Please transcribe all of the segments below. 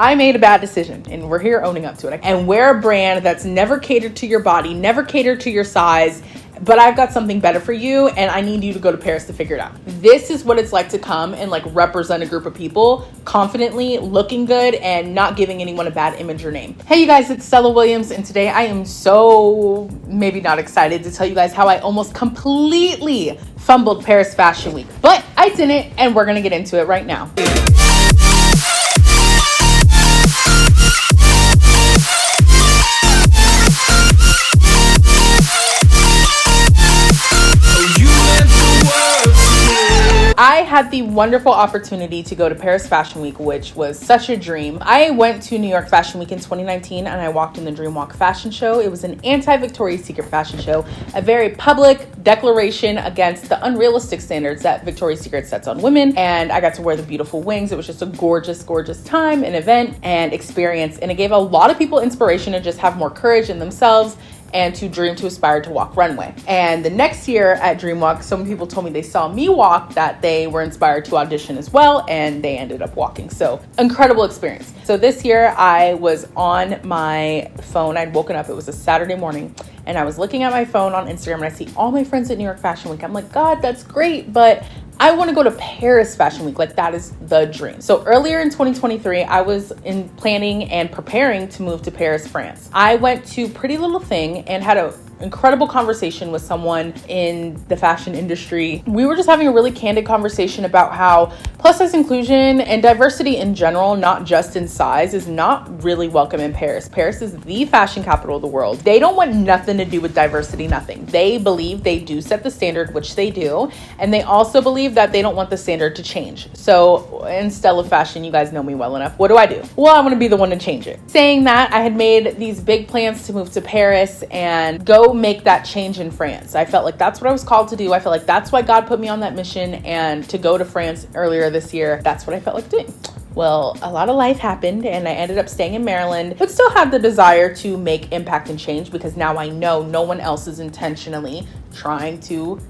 I made a bad decision and we're here owning up to it. And wear a brand that's never catered to your body, never catered to your size, but I've got something better for you and I need you to go to Paris to figure it out. This is what it's like to come and like represent a group of people confidently, looking good and not giving anyone a bad image or name. Hey you guys, it's Stella Williams and today I am so maybe not excited to tell you guys how I almost completely fumbled Paris Fashion Week. But I didn't and we're gonna get into it right now. I had the wonderful opportunity to go to Paris Fashion Week, which was such a dream. I went to New York Fashion Week in 2019 and I walked in the Dream Walk fashion show. It was an anti-Victoria's Secret fashion show, a very public declaration against the unrealistic standards that Victoria's Secret sets on women. And I got to wear the beautiful wings. It was just a gorgeous, gorgeous time, an event and experience. And it gave a lot of people inspiration to just have more courage in themselves and to dream, to aspire to walk runway. And the next year at Dreamwalk, some people told me they saw me walk, that they were inspired to audition as well, and they ended up walking. So incredible experience. So this year I was on my phone. I'd woken up, it was a Saturday morning, and I was looking at my phone on Instagram and I see all my friends at New York Fashion Week. I'm like, God, that's great, but I want to go to Paris Fashion Week. Like that is the dream. So earlier in 2023, I was in planning and preparing to move to Paris, France. I went to Pretty Little Thing and had an incredible conversation with someone in the fashion industry. We were just having a really candid conversation about how plus size inclusion and diversity in general, not just in size, is not really welcome in Paris. Paris is the fashion capital of the world. They don't want nothing to do with diversity, nothing. They believe they do set the standard, which they do. And they also believe that they don't want the standard to change. So in Stella fashion, you guys know me well enough. What do? Well, I want to be the one to change it. Saying that, I had made these big plans to move to Paris and go make that change in France. I felt like that's what I was called to do. I felt like that's why God put me on that mission, and to go to France earlier this year, that's what I felt like doing. Well, a lot of life happened and I ended up staying in Maryland, but still had the desire to make impact and change because now I know no one else is intentionally trying to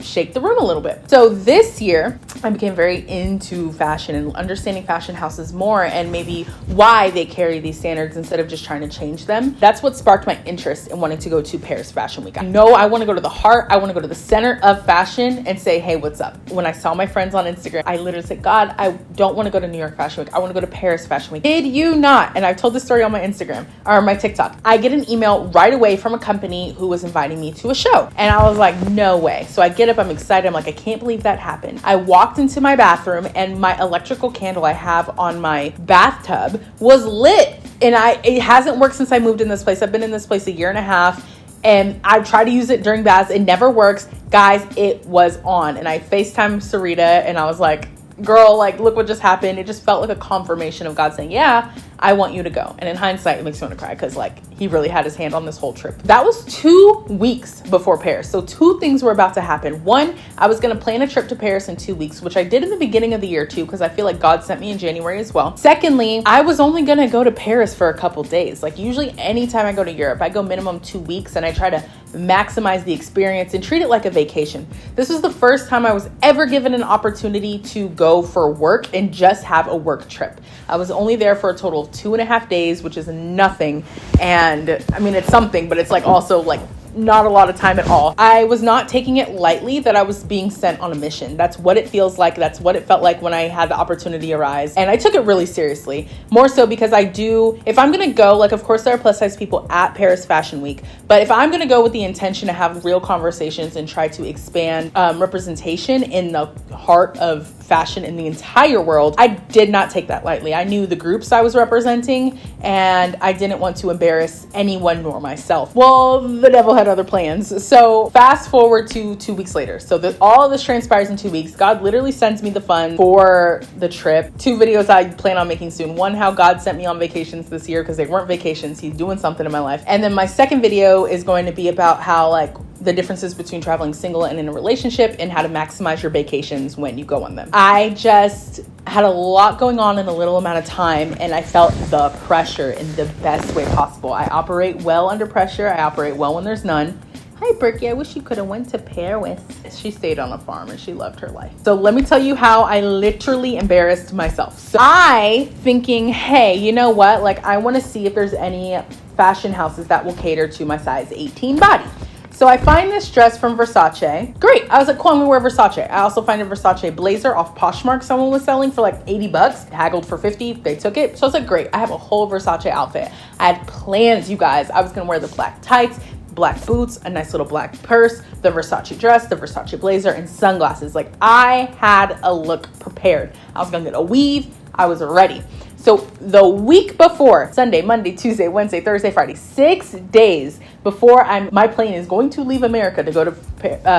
shake the room a little bit. So this year I became very into fashion and understanding fashion houses more and maybe why they carry these standards instead of just trying to change them. That's what sparked my interest in wanting to go to Paris Fashion Week. I know I want to go to the heart. I want to go to the center of fashion and say, hey, what's up? When I saw my friends on Instagram, I literally said, God, I don't want to go to New York Fashion Week. I want to go to Paris Fashion Week. Did you not? And I've told this story on my Instagram or my TikTok. I get an email right away from a company who was inviting me to a show. And I was like, no way. So I get up, I'm excited. I'm like, I can't believe that happened. I walked into my bathroom and my electrical candle I have on my bathtub was lit. And it hasn't worked since I moved in this place. I've been in this place a year and a half. And I try to use it during baths. It never works. Guys, it was on. And I FaceTimed Sarita and I was like, girl, like, look what just happened. It just felt like a confirmation of God saying, yeah, I want you to go. And in hindsight, it makes me want to cry because like he really had his hand on this whole trip. That was 2 weeks before Paris. So 2 things were about to happen. One, I was going to plan a trip to Paris in 2 weeks, which I did in the beginning of the year too, because I feel like God sent me in January as well. Secondly, I was only going to go to Paris for a couple days. Like usually anytime I go to Europe, I go minimum 2 weeks and I try to maximize the experience and treat it like a vacation. This was the first time I was ever given an opportunity to go for work and just have a work trip. I was only there for a total of 2.5 days, which is nothing. And I mean, it's something, but it's like also like not a lot of time at all. I was not taking it lightly that I was being sent on a mission. That's what it feels like. That's what it felt like when I had the opportunity arise. And I took it really seriously, more so because if I'm going to go, like, of course there are plus size people at Paris Fashion Week, but if I'm going to go with the intention to have real conversations and try to expand representation in the heart of fashion in the entire world, I did not take that lightly. I knew the groups I was representing and I didn't want to embarrass anyone nor myself. Well, the devil had other plans. So fast forward to 2 weeks later. So all of this transpires in 2 weeks. God literally sends me the funds for the trip. 2 videos I plan on making soon. One, how God sent me on vacations this year because they weren't vacations. He's doing something in my life. And then my second video is going to be about how like the differences between traveling single and in a relationship and how to maximize your vacations when you go on them. I just had a lot going on in a little amount of time and I felt the pressure in the best way possible. I operate well under pressure. I operate well when there's none. Hi, Berkey. I wish you could have went to Paris. She stayed on a farm and she loved her life. So let me tell you how I literally embarrassed myself. So I thinking, hey, you know what? Like, I want to see if there's any fashion houses that will cater to my size 18 body. So I find this dress from Versace. Great. I was like, cool, I'm gonna wear Versace. I also find a Versace blazer off Poshmark someone was selling for like 80 bucks. Haggled for 50. They took it. So I was like, great. I have a whole Versace outfit. I had plans, you guys. I was gonna wear the black tights, black boots, a nice little black purse, the Versace dress, the Versace blazer, and sunglasses. Like, I had a look prepared. I was gonna get a weave. I was ready. So the week before, Sunday, Monday, Tuesday, Wednesday, Thursday, Friday, 6 days before my plane is going to leave America to go to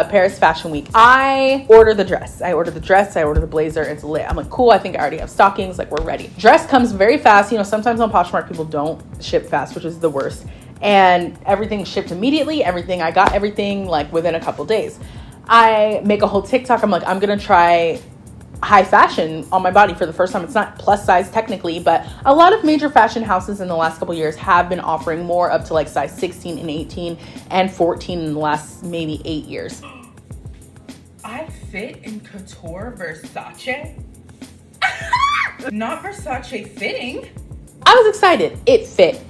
Paris Fashion Week, I order the dress. I order the blazer. It's lit. I'm like, cool. I think I already have stockings. Like, we're ready. Dress comes very fast. You know, sometimes on Poshmark, people don't ship fast, which is the worst. And everything shipped immediately. I got everything like within a couple days. I make a whole TikTok. I'm like, I'm going to try high fashion on my body for the first time. It's not plus size technically, but a lot of major fashion houses in the last couple years have been offering more up to like size 16 and 18 and 14 in the last maybe 8 years. I fit in couture Versace. Not Versace fitting. I was excited. It fit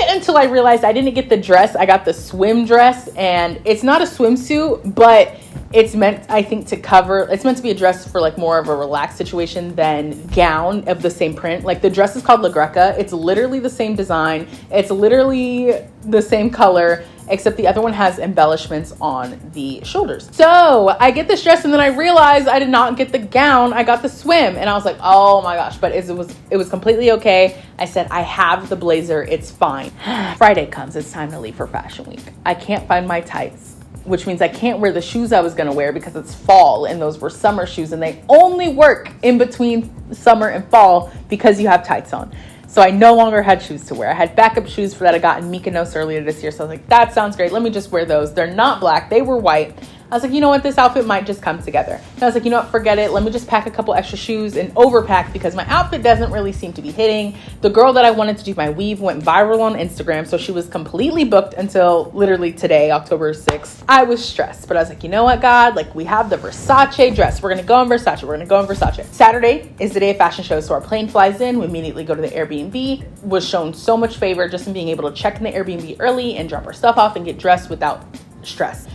until I realized I didn't get the dress. I got the swim dress, and it's not a swimsuit, but it's meant, I think, it's meant to be a dress for like more of a relaxed situation than gown of the same print. Like, the dress is called La Greca. It's literally the same design. It's literally the same color, except the other one has embellishments on the shoulders. So I get this dress, and then I realized I did not get the gown. I got the swim, and I was like, oh my gosh, but it was completely okay. I said, I have the blazer. It's fine. Friday comes. It's time to leave for Fashion Week. I can't find my tights, which means I can't wear the shoes I was going to wear because it's fall, and those were summer shoes, and they only work in between summer and fall because you have tights on. So I no longer had shoes to wear. I had backup shoes for that I got in Mykonos earlier this year. So I was like, that sounds great. Let me just wear those. They're not black. They were white. I was like, you know what? This outfit might just come together. And I was like, you know what? Forget it. Let me just pack a couple extra shoes and overpack because my outfit doesn't really seem to be hitting. The girl that I wanted to do my weave went viral on Instagram. So she was completely booked until literally today, October 6th. I was stressed, but I was like, you know what, God? Like, we have the Versace dress. We're going to go in Versace. Saturday is the day of fashion shows. So our plane flies in. We immediately go to the Airbnb. Was shown so much favor just in being able to check in the Airbnb early and drop our stuff off and get dressed without stress.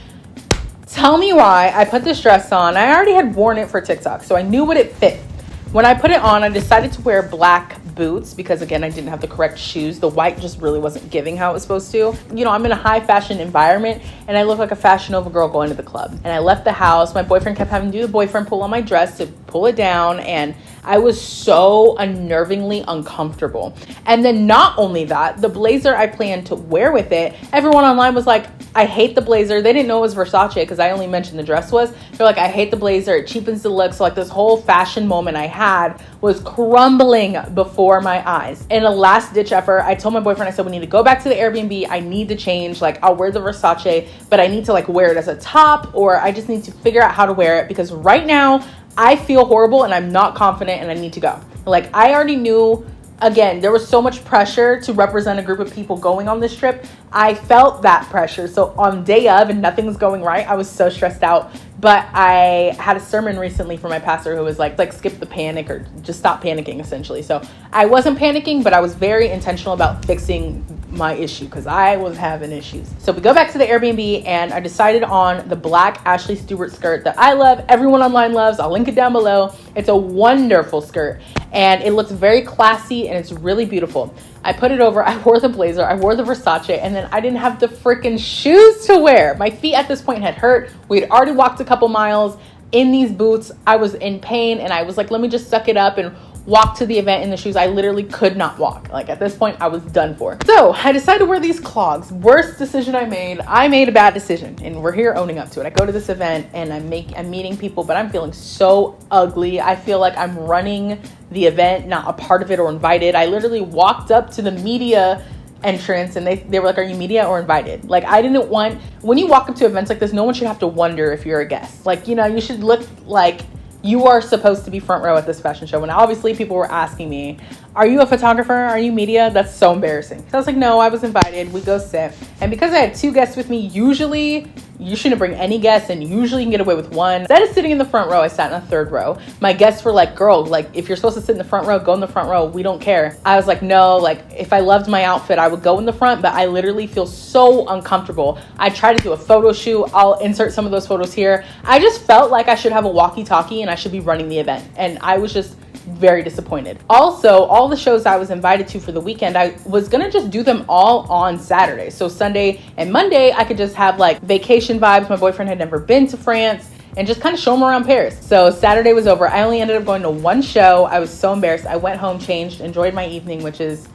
Tell me why I put this dress on. I already had worn it for TikTok, so I knew what it fit. When I put it on, I decided to wear black boots because, again, I didn't have the correct shoes. The white just really wasn't giving how it was supposed to. You know, I'm in a high fashion environment, and I look like a Fashion Nova girl going to the club. And I left the house. My boyfriend kept having to do the boyfriend pull on my dress to pull it down, and I was so unnervingly uncomfortable. And then not only that, the blazer I planned to wear with it, everyone online was like, I hate the blazer. They didn't know it was Versace because I only mentioned the dress was. They're like, I hate the blazer. It cheapens the look. So like this whole fashion moment I had was crumbling before my eyes. In a last ditch effort, I told my boyfriend, I said, we need to go back to the Airbnb. I need to change. Like, I'll wear the Versace, but I need to like wear it as a top, or I just need to figure out how to wear it because right now I feel horrible and I'm not confident and I need to go. Like, I already knew. Again, there was so much pressure to represent a group of people going on this trip. I felt that pressure. So on day of and nothing's going right, I was so stressed out. But I had a sermon recently from my pastor who was like skip the panic or just stop panicking, essentially. So I wasn't panicking, but I was very intentional about fixing my issue because I was having issues. So we go back to the Airbnb and I decided on the black Ashley Stewart skirt that I love. Everyone online loves. I'll link it down below. It's a wonderful skirt and it looks very classy and it's really beautiful. I put it over, I wore the blazer, I wore the Versace, and then I didn't have the freaking shoes to wear. My feet at this point had hurt. We had already walked a couple miles in these boots. I was in pain and I was like, let me just suck it up and walk to the event in the shoes. I literally could not walk. Like at this point I was done for. So I decided to wear these clogs. Worst decision I made. I made a bad decision and we're here owning up to it. I go to this event and I'm meeting people, but I'm feeling so ugly. I feel like I'm running the event, not a part of it or invited. I literally walked up to the media entrance and they were like, are you media or invited? Like, I didn't want, when you walk up to events like this, no one should have to wonder if you're a guest. Like, you know, you should look like you are supposed to be front row at this fashion show. And obviously people were asking me, are you a photographer? Are you media? That's so embarrassing. So I was like, no, I was invited. We go sit. And because I had 2 guests with me, usually you shouldn't bring any guests and usually you can get away with 1. Instead of sitting in the front row, I sat in the 3rd row. My guests were like, girl, like if you're supposed to sit in the front row, go in the front row. We don't care. I was like, no, like if I loved my outfit, I would go in the front, but I literally feel so uncomfortable. I try to do a photo shoot. I'll insert some of those photos here. I just felt like I should have a walkie-talkie and I should be running the event. And I was just very disappointed. Also, all the shows I was invited to for the weekend, I was gonna just do them all on Saturday. So Sunday and Monday, I could just have like vacation vibes. My boyfriend had never been to France and just kind of show him around Paris. So Saturday was over. I only ended up going to 1 show. I was so embarrassed. I went home, changed, enjoyed my evening, which is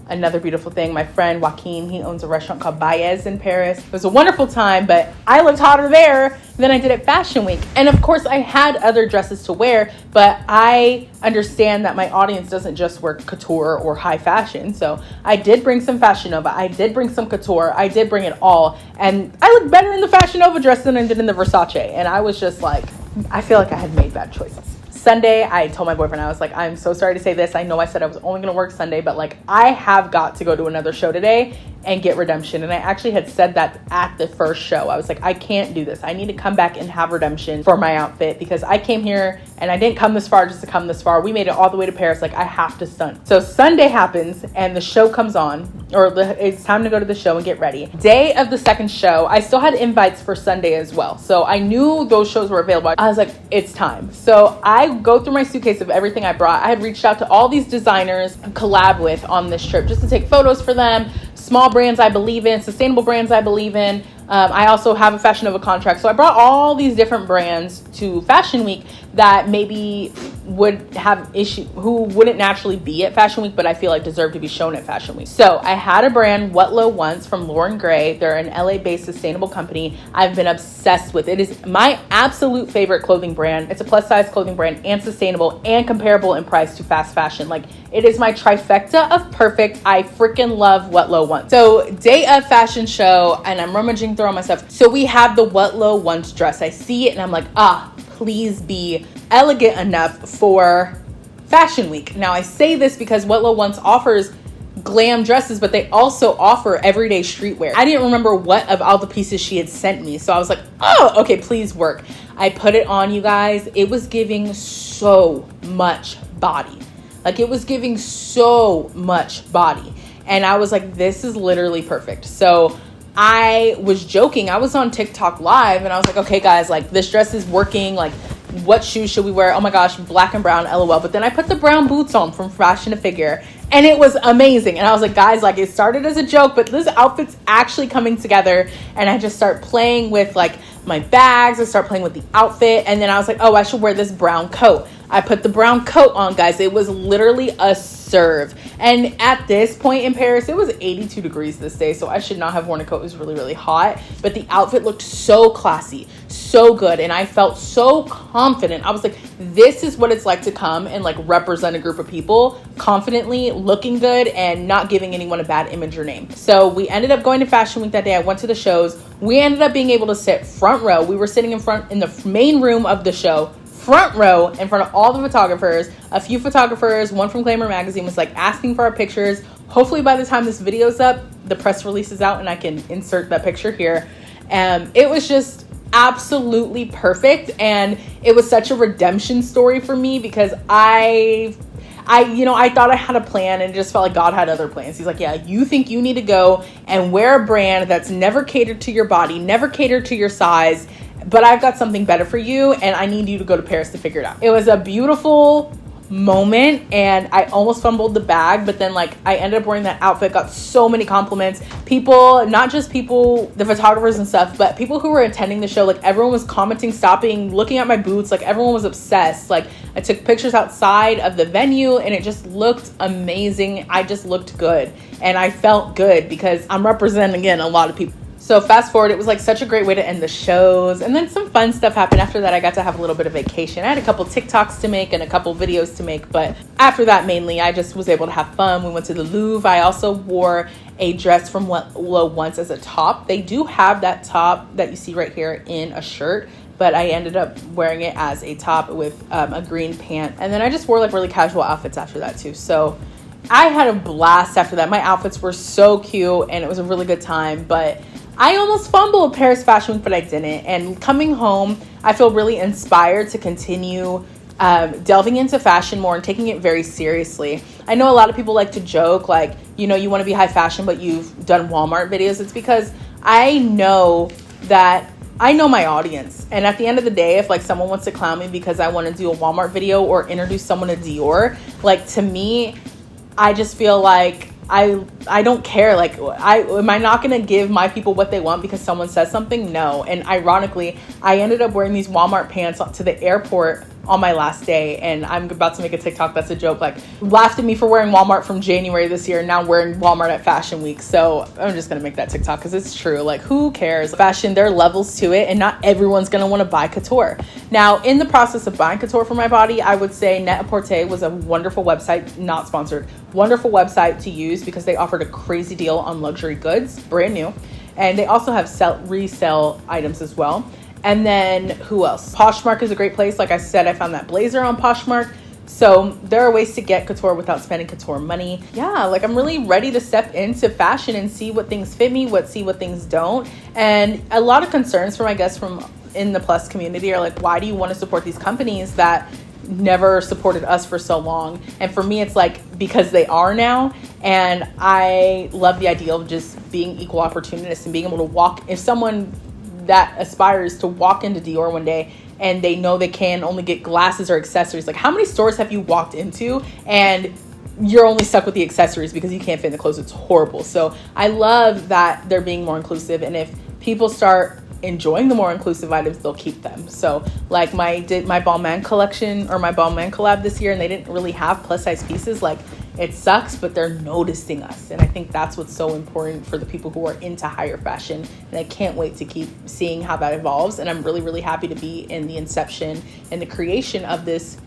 another beautiful thing. My friend Joaquin, he owns a restaurant called Baez in Paris. It was a wonderful time, but I looked hotter there than I did at Fashion Week. And of course I had other dresses to wear, but I understand that my audience doesn't just wear couture or high fashion. So I did bring some Fashion Nova. I did bring some couture. I did bring it all. And I looked better in the Fashion Nova dress than I did in the Versace. And I was just like, I feel like I had made bad choices. Sunday, I told my boyfriend, I was like, I'm so sorry to say this. I know I said I was only going to work Sunday, but like I have got to go to another show today and get redemption. And I actually had said that at the first show. I was like, I can't do this. I need to come back and have redemption for my outfit because I came here and I didn't come this far just to come this far. We made it all the way to Paris. Like I have to stunt. So Sunday happens and the show comes on, it's time to go to the show and get ready. Day of the second show, I still had invites for Sunday as well. So I knew those shows were available. I was like, it's time. So I go through my suitcase of everything I brought. I had reached out to all these designers to collab with on this trip just to take photos for them. Small brands I believe in, sustainable brands I believe in. I also have a Fashion Nova contract. So I brought all these different brands to Fashion Week that maybe would have who wouldn't naturally be at Fashion Week, but I feel like deserve to be shown at Fashion Week. So I had a brand, What Low Once, from Lauren Gray. They're an LA-based sustainable company I've been obsessed with. It is my absolute favorite clothing brand. It's a plus-size clothing brand and sustainable and comparable in price to fast fashion. Like it is my trifecta of perfect. I freaking love What Low Once. So day of fashion show, and I'm rummaging through all my stuff. So we have the What Low Once dress. I see it and I'm like, please be elegant enough for Fashion Week. Now I say this because What Low Once offers glam dresses, but they also offer everyday streetwear. I didn't remember what of all the pieces she had sent me. So I was like, oh, okay, please work. I put it on, you guys. It was giving so much body. Like it was giving so much body. And I was like, this is literally perfect. So I was joking. I was on TikTok live and I was like, okay, guys, like this dress is working. Like what shoes should we wear? Oh my gosh, black and brown, LOL. But then I put the brown boots on from Fashion to Figure and it was amazing. And I was like, guys, like it started as a joke, but this outfit's actually coming together. And I just start playing with like my bags. I start playing with the outfit. And then I was like, oh, I should wear this brown coat. I put the brown coat on, guys. It was literally a serve. And at this point in Paris, it was 82 degrees this day, so I should not have worn a coat. It was really, really hot. But the outfit looked so classy, so good. And I felt so confident. I was like, this is what it's like to come and like represent a group of people confidently, looking good, and not giving anyone a bad image or name. So we ended up going to Fashion Week that day. I went to the shows. We ended up being able to sit front row. We were sitting in the main room of the show, front row in front of all the photographers. A few photographers, one from Glamour magazine, was like asking for our pictures. Hopefully by the time this video's up, the press release is out and I can insert that picture here. It was just absolutely perfect. And it was such a redemption story for me because I thought I had a plan and it just felt like God had other plans. He's like, yeah, you think you need to go and wear a brand that's never catered to your body, never catered to your size, but I've got something better for you and I need you to go to Paris to figure it out. It was a beautiful moment and I almost fumbled the bag, but then like I ended up wearing that outfit, got so many compliments. People, not just people, the photographers and stuff, but people who were attending the show, like everyone was commenting, stopping, looking at my boots, like everyone was obsessed. Like I took pictures outside of the venue and it just looked amazing. I just looked good and I felt good because I'm representing again a lot of people. So fast forward, it was like such a great way to end the shows. And then some fun stuff happened after that. I got to have a little bit of vacation. I had a couple TikToks to make and a couple videos to make. But after that, mainly, I just was able to have fun. We went to the Louvre. I also wore a dress from What Low Once as a top. They do have that top that you see right here in a shirt. but I ended up wearing it as a top with a green pant. And then I just wore like really casual outfits after that too. So I had a blast after that. My outfits were so cute and it was a really good time, but I almost fumbled Paris Fashion Week, but I didn't. And coming home, I feel really inspired to continue delving into fashion more and taking it very seriously. I know a lot of people like to joke, like, you know, you want to be high fashion, but you've done Walmart videos. It's because I know my audience. And at the end of the day, if like someone wants to clown me because I want to do a Walmart video or introduce someone to Dior, like to me, I just feel like I don't care. Like, am I not going to give my people what they want because someone says something? No. And ironically, I ended up wearing these Walmart pants to the airport on my last day, and I'm about to make a TikTok that's a joke, like laughed at me for wearing Walmart from January this year, and now I'm wearing Walmart at Fashion Week. So I'm just gonna make that TikTok because it's true. Like, who cares? Fashion, there are levels to it, and not everyone's gonna want to buy couture. Now, in the process of buying couture for my body, I would say Net-a-Porter was a wonderful website, not sponsored, wonderful website to use because they offered a crazy deal on luxury goods, brand new, and they also have resell items as well. And then who else? Poshmark is a great place. Like I said, I found that blazer on Poshmark. So there are ways to get couture without spending couture money. Yeah, like I'm really ready to step into fashion and see what things fit me, see what things don't. And a lot of concerns from, I guess, from in the plus community are like, why do you want to support these companies that never supported us for so long? And for me, it's like, because they are now. And I love the idea of just being equal opportunists and being able to walk. If someone that aspires to walk into Dior one day and they know they can only get glasses or accessories, like how many stores have you walked into and you're only stuck with the accessories because you can't fit in the clothes? It's horrible. So I love that they're being more inclusive, and if people start enjoying the more inclusive items, they'll keep them. So like my Balmain collection or my Balmain collab this year, and they didn't really have plus size pieces. Like, it sucks, but they're noticing us. And I think that's what's so important for the people who are into higher fashion. And I can't wait to keep seeing how that evolves. And I'm really, really happy to be in the inception and the creation of this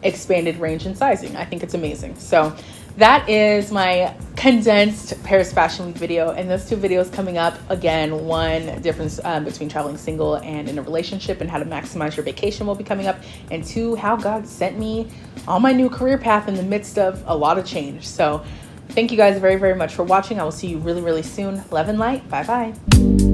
expanded range and sizing. I think it's amazing. So that is my condensed Paris Fashion Week video, and those two videos coming up. Again, one difference between traveling single and in a relationship and how to maximize your vacation will be coming up, and two, how God sent me on my new career path in the midst of a lot of change. So thank you guys very, very much for watching. I will see you really, really soon. Love and light. Bye-bye.